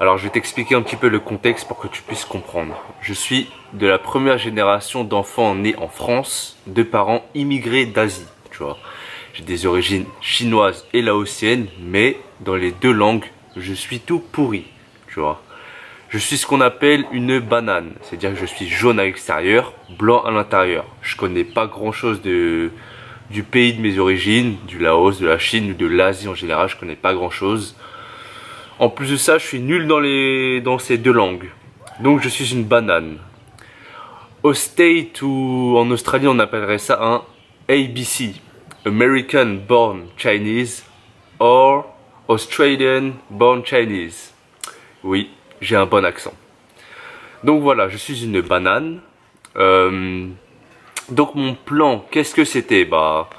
Alors je vais t'expliquer un petit peu le contexte pour que tu puisses comprendre. Je suis de la première génération d'enfants nés en France, de parents immigrés d'Asie, tu vois. J'ai des origines chinoises et laotiennes, mais dans les deux langues, je suis tout pourri, tu vois. Je suis ce qu'on appelle une banane, c'est-à-dire que je suis jaune à l'extérieur, blanc à l'intérieur. Je connais pas grand-chose du pays de mes origines, du Laos, de la Chine ou de l'Asie en général, je connais pas grand-chose. En plus de ça, je suis nul dans ces deux langues. Donc je suis une banane. Au States ou en Australie, on appellerait ça un ABC, American Born Chinese, or Australian Born Chinese. Oui, j'ai un bon accent. Donc voilà, je suis une banane. Donc mon plan, qu'est-ce que c'était? Bah,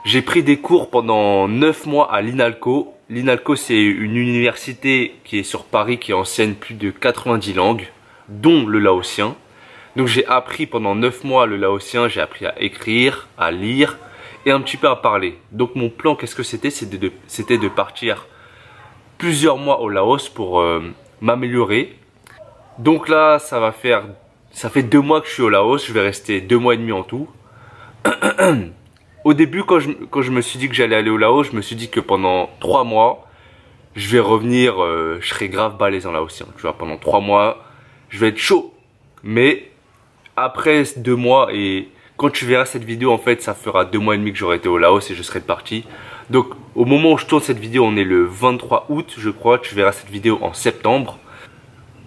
j'ai pris des cours pendant 9 mois à l'INALCO. L'INALCO, c'est une université qui est sur Paris, qui enseigne plus de 90 langues, dont le laotien. Donc j'ai appris pendant 9 mois le laotien, j'ai appris à écrire, à lire et un petit peu à parler. Donc mon plan, qu'est-ce que c'était? C'était de partir plusieurs mois au Laos pour m'améliorer. Donc là, ça fait 2 mois que je suis au Laos, je vais rester 2 mois et demi en tout. Au début, quand je me suis dit que j'allais aller au Laos, je me suis dit que pendant 3 mois, je vais revenir, je serai grave balèze en laotien. Tu vois, pendant 3 mois, je vais être chaud. Mais après 2 mois, et quand tu verras cette vidéo, en fait, ça fera 2 mois et demi que j'aurai été au Laos et je serai parti. Donc, au moment où je tourne cette vidéo, on est le 23 août, je crois. Tu verras cette vidéo en septembre.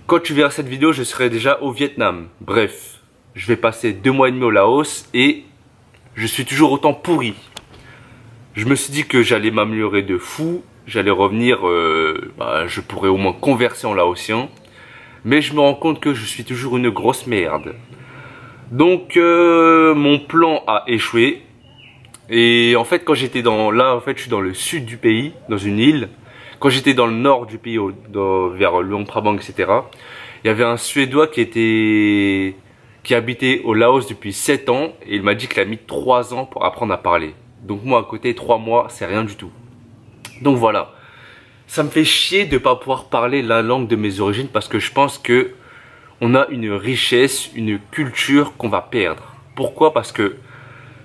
Quand tu verras cette vidéo, je serai déjà au Vietnam. Bref, je vais passer 2 mois et demi au Laos et je suis toujours autant pourri. Je me suis dit que j'allais m'améliorer de fou. J'allais revenir, je pourrais au moins converser en laotien. Mais je me rends compte que je suis toujours une grosse merde. Donc mon plan a échoué. Et en fait quand j'étais là en fait je suis dans le sud du pays, dans une île. Quand j'étais dans le nord du pays, vers Luang Prabang, etc. Il y avait un Suédois qui habitait au Laos depuis 7 ans. Et il m'a dit qu'il a mis 3 ans pour apprendre à parler. Donc moi à côté 3 mois c'est rien du tout. Donc voilà. Ça me fait chier de ne pas pouvoir parler la langue de mes origines parce que je pense que on a une richesse, une culture qu'on va perdre. Pourquoi? Parce que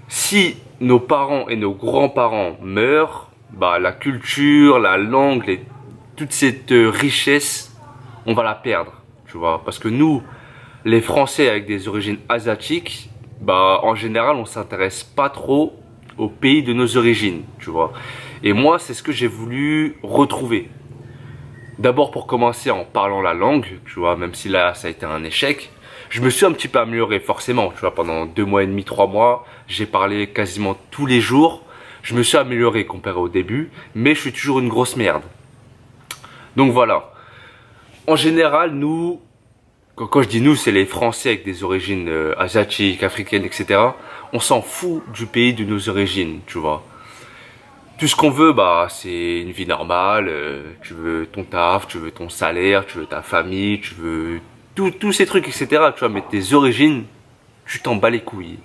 si nos parents et nos grands-parents meurent, bah la culture, la langue, toute cette richesse, on va la perdre, tu vois. Parce que nous, les Français avec des origines asiatiques, bah en général, on s'intéresse pas trop au pays de nos origines, tu vois. Et moi, c'est ce que j'ai voulu retrouver. D'abord pour commencer en parlant la langue, tu vois, même si là ça a été un échec. Je me suis un petit peu amélioré forcément, tu vois, pendant 2 mois et demi, 3 mois. J'ai parlé quasiment tous les jours. Je me suis amélioré comparé au début, mais je suis toujours une grosse merde. Donc voilà. En général, nous, quand je dis nous, c'est les Français avec des origines asiatiques, africaines, etc. On s'en fout du pays de nos origines, tu vois. Tout ce qu'on veut, bah, c'est une vie normale. Tu veux ton taf, tu veux ton salaire, tu veux ta famille, tu veux tous ces trucs, etc. Tu vois, mais tes origines, tu t'en bats les couilles.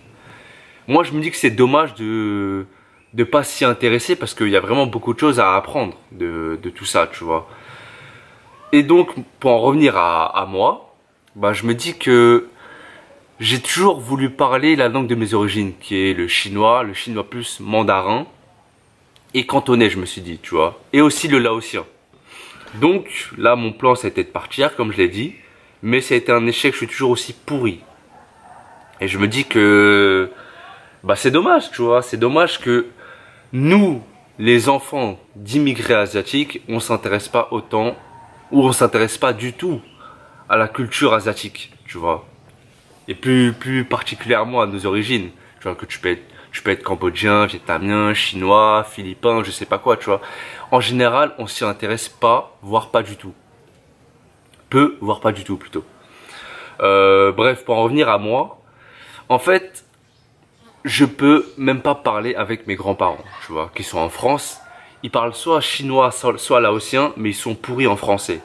Moi, je me dis que c'est dommage de pas s'y intéresser parce qu'il y a vraiment beaucoup de choses à apprendre de tout ça, tu vois. Et donc, pour en revenir à moi, bah, je me dis que j'ai toujours voulu parler la langue de mes origines, qui est le chinois plus mandarin. Et cantonais, je me suis dit, tu vois. Et aussi le laotien. Donc, là, mon plan, ça a été de partir, comme je l'ai dit. Mais ça a été un échec, je suis toujours aussi pourri. Et je me dis que... bah, c'est dommage, tu vois. C'est dommage que nous, les enfants d'immigrés asiatiques, on s'intéresse pas autant, ou on s'intéresse pas du tout à la culture asiatique, tu vois. Et plus particulièrement à nos origines. Tu vois, que tu peux être cambodgien, vietnamien, chinois, philippin, je sais pas quoi, tu vois. En général, on s'y intéresse pas, voire pas du tout. Peu, voire pas du tout, plutôt. Bref, pour en revenir à moi, en fait, je peux même pas parler avec mes grands-parents, tu vois, qui sont en France. Ils parlent soit chinois, soit laotien, mais ils sont pourris en français.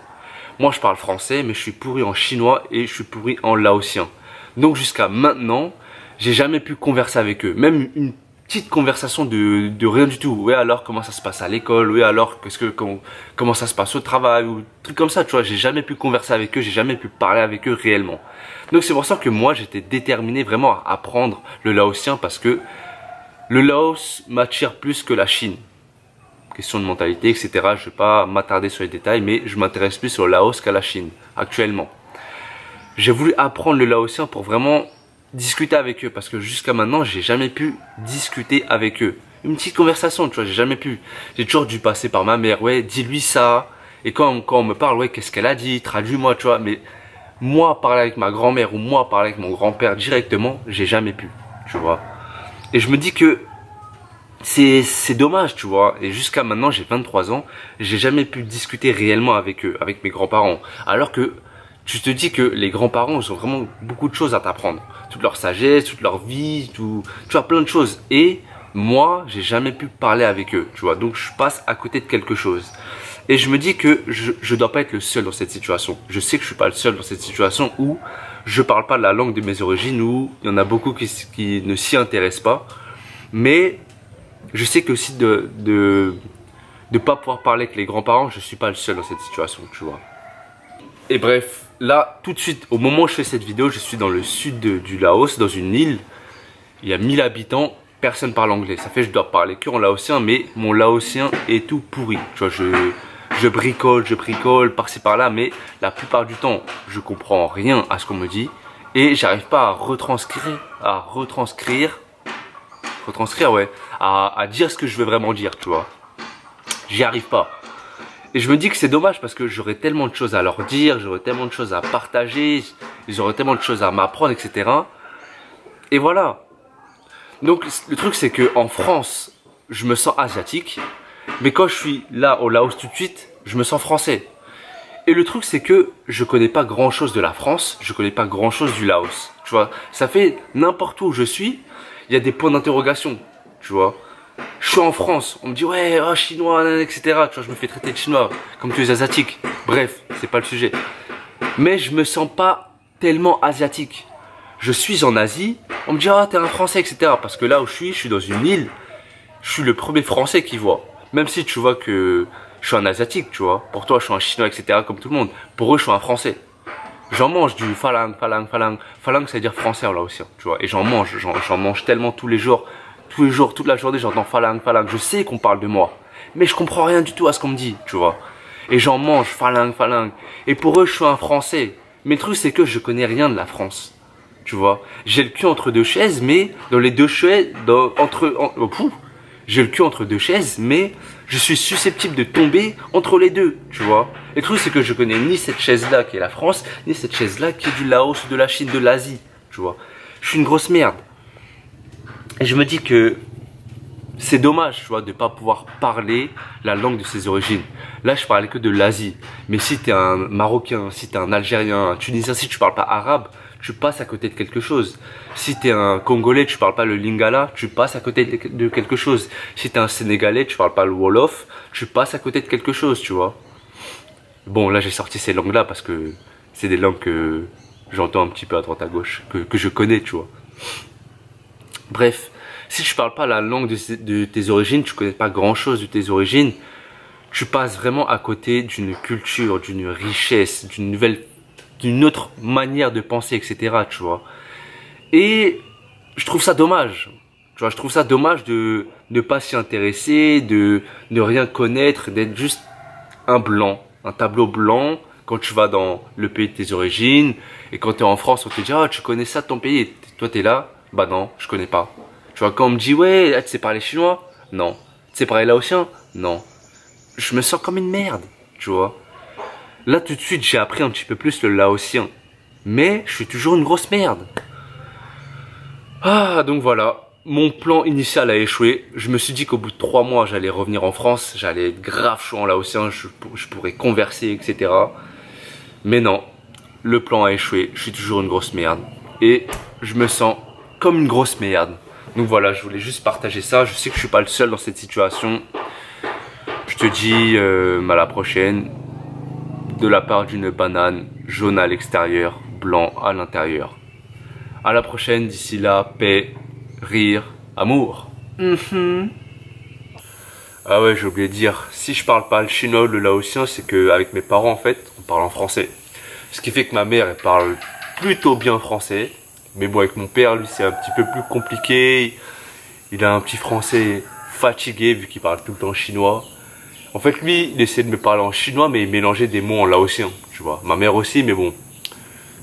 Moi, je parle français, mais je suis pourri en chinois et je suis pourri en laotien. Donc, jusqu'à maintenant, j'ai jamais pu converser avec eux. Même petite conversation de rien du tout. Ouais, alors comment ça se passe à l'école? Ouais, alors comment ça se passe au travail? Ou trucs comme ça, tu vois. J'ai jamais pu converser avec eux, j'ai jamais pu parler avec eux réellement. Donc c'est pour ça que moi j'étais déterminé vraiment à apprendre le laotien parce que le Laos m'attire plus que la Chine. Question de mentalité, etc. Je vais pas m'attarder sur les détails, mais je m'intéresse plus au Laos qu'à la Chine actuellement. J'ai voulu apprendre le laotien pour vraiment discuter avec eux parce que jusqu'à maintenant j'ai jamais pu discuter avec eux. Une petite conversation, tu vois, j'ai jamais pu. J'ai toujours dû passer par ma mère, ouais, dis-lui ça. Et quand on me parle, ouais, qu'est-ce qu'elle a dit, traduis-moi, tu vois. Mais moi parler avec ma grand-mère ou moi parler avec mon grand-père directement, j'ai jamais pu, tu vois. Et je me dis que c'est dommage, tu vois. Et jusqu'à maintenant, j'ai 23 ans, j'ai jamais pu discuter réellement avec eux, avec mes grands-parents. Alors que tu te dis que les grands-parents, ils ont vraiment beaucoup de choses à t'apprendre. Toute leur sagesse, toute leur vie, tout, tu vois, plein de choses. Et moi, j'ai jamais pu parler avec eux, tu vois. Donc, je passe à côté de quelque chose. Et je me dis que je dois pas être le seul dans cette situation. Je sais que je suis pas le seul dans cette situation où je parle pas la langue de mes origines, où il y en a beaucoup qui ne s'y intéressent pas. Mais je sais que aussi de pas pouvoir parler avec les grands-parents, je suis pas le seul dans cette situation, tu vois. Et bref, là, tout de suite, au moment où je fais cette vidéo, je suis dans le sud du Laos, dans une île. Il y a 1000 habitants, personne parle anglais. Ça fait que je dois parler que en laotien, mais mon laotien est tout pourri. Tu vois, je bricole par-ci par-là, mais la plupart du temps, je comprends rien à ce qu'on me dit. Et j'arrive pas à retranscrire, ouais, à dire ce que je veux vraiment dire, tu vois. J'y arrive pas. Et je me dis que c'est dommage parce que j'aurais tellement de choses à leur dire, j'aurais tellement de choses à partager, ils auraient tellement de choses à m'apprendre, etc. Et voilà. Donc le truc c'est que en France, je me sens asiatique, mais quand je suis là au Laos tout de suite, je me sens français. Et le truc c'est que je connais pas grand chose de la France, je connais pas grand chose du Laos. Tu vois, ça fait n'importe où je suis, il y a des points d'interrogation, tu vois. Je suis en France, on me dit ouais, oh, chinois, etc. Tu vois, je me fais traiter de chinois, comme tous les asiatiques. Bref, c'est pas le sujet. Mais je me sens pas tellement asiatique. Je suis en Asie, on me dit ah, t'es un français, etc. Parce que là où je suis dans une île, je suis le premier français qu'ils voient. Même si tu vois que je suis un asiatique, tu vois. Pour toi, je suis un chinois, etc. comme tout le monde. Pour eux, je suis un français. J'en mange du falang. Falang, ça veut dire français en laotien, tu vois. Et j'en mange tellement tous les jours. Tous les jours, toute la journée, j'entends falang. Je sais qu'on parle de moi, mais je comprends rien du tout à ce qu'on me dit, tu vois. Et j'en mange falang. Et pour eux, je suis un Français. Mais le truc, c'est que je connais rien de la France, tu vois. J'ai le cul entre deux chaises, mais dans les deux chaises, j'ai le cul entre deux chaises, mais je suis susceptible de tomber entre les deux, tu vois. Et le truc, c'est que je connais ni cette chaise-là qui est la France, ni cette chaise-là qui est du Laos, de la Chine, de l'Asie, tu vois. Je suis une grosse merde. Et je me dis que c'est dommage, tu vois, de pas pouvoir parler la langue de ses origines. Là, je parlais que de l'Asie. Mais si t'es un Marocain, si t'es un Algérien, un Tunisien, si tu parles pas arabe, tu passes à côté de quelque chose. Si t'es un Congolais, tu parles pas le Lingala, tu passes à côté de quelque chose. Si t'es un Sénégalais, tu parles pas le Wolof, tu passes à côté de quelque chose, tu vois. Bon, là, j'ai sorti ces langues-là parce que c'est des langues que j'entends un petit peu à droite à gauche, que je connais, tu vois. Bref, si tu parles pas la langue de tes origines, tu connais pas grand chose de tes origines, tu passes vraiment à côté d'une culture, d'une richesse, d'une autre manière de penser, etc. Tu vois. Et je trouve ça dommage. Tu vois, je trouve ça dommage de ne pas s'y intéresser, de ne rien connaître, d'être juste un blanc, un tableau blanc quand tu vas dans le pays de tes origines. Et quand tu es en France, on te dit ah, tu connais ça de ton pays. Et toi, tu es là. Bah non, je connais pas. Tu vois, quand on me dit ouais, tu sais parler chinois? Non. Tu sais parler laotien? Non. Je me sens comme une merde, tu vois. Là, tout de suite, j'ai appris un petit peu plus le laotien. Mais je suis toujours une grosse merde. Ah, donc voilà. Mon plan initial a échoué. Je me suis dit qu'au bout de 3 mois, j'allais revenir en France. J'allais être grave chaud en laotien. Je pourrais converser, etc. Mais non. Le plan a échoué. Je suis toujours une grosse merde. Et je me sens comme une grosse merde. Donc voilà, je voulais juste partager ça. Je sais que je suis pas le seul dans cette situation. Je te dis à la prochaine. De la part d'une banane, jaune à l'extérieur, blanc à l'intérieur. À la prochaine, d'ici là, paix, rire, amour. Ah ouais, j'ai oublié de dire, si je parle pas le chinois ou le laotien, c'est que avec mes parents en fait, on parle en français. Ce qui fait que ma mère, elle parle plutôt bien français. Mais bon, avec mon père, lui, c'est un petit peu plus compliqué. Il a un petit français fatigué vu qu'il parle tout le temps chinois. En fait, lui, il essaie de me parler en chinois, mais il mélangeait des mots en laotien, tu vois. Ma mère aussi, mais bon.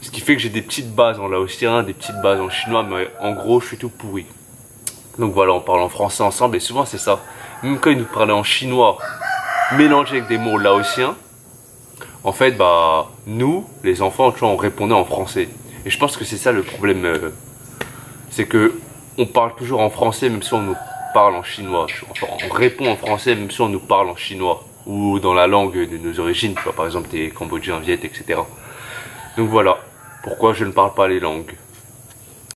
Ce qui fait que j'ai des petites bases en laotien, des petites bases en chinois, mais en gros, je suis tout pourri. Donc voilà, on parle en français ensemble, et souvent c'est ça. Même quand il nous parlait en chinois, mélangé avec des mots laotiens, en fait, bah, nous, les enfants, tu vois, on répondait en français. Et je pense que c'est ça le problème, c'est que on parle toujours en français, même si on nous parle en chinois. Enfin, on répond en français, même si on nous parle en chinois. Ou dans la langue de nos origines, tu vois, par exemple, des Cambodgiens, Viet, etc. Donc voilà, pourquoi je ne parle pas les langues.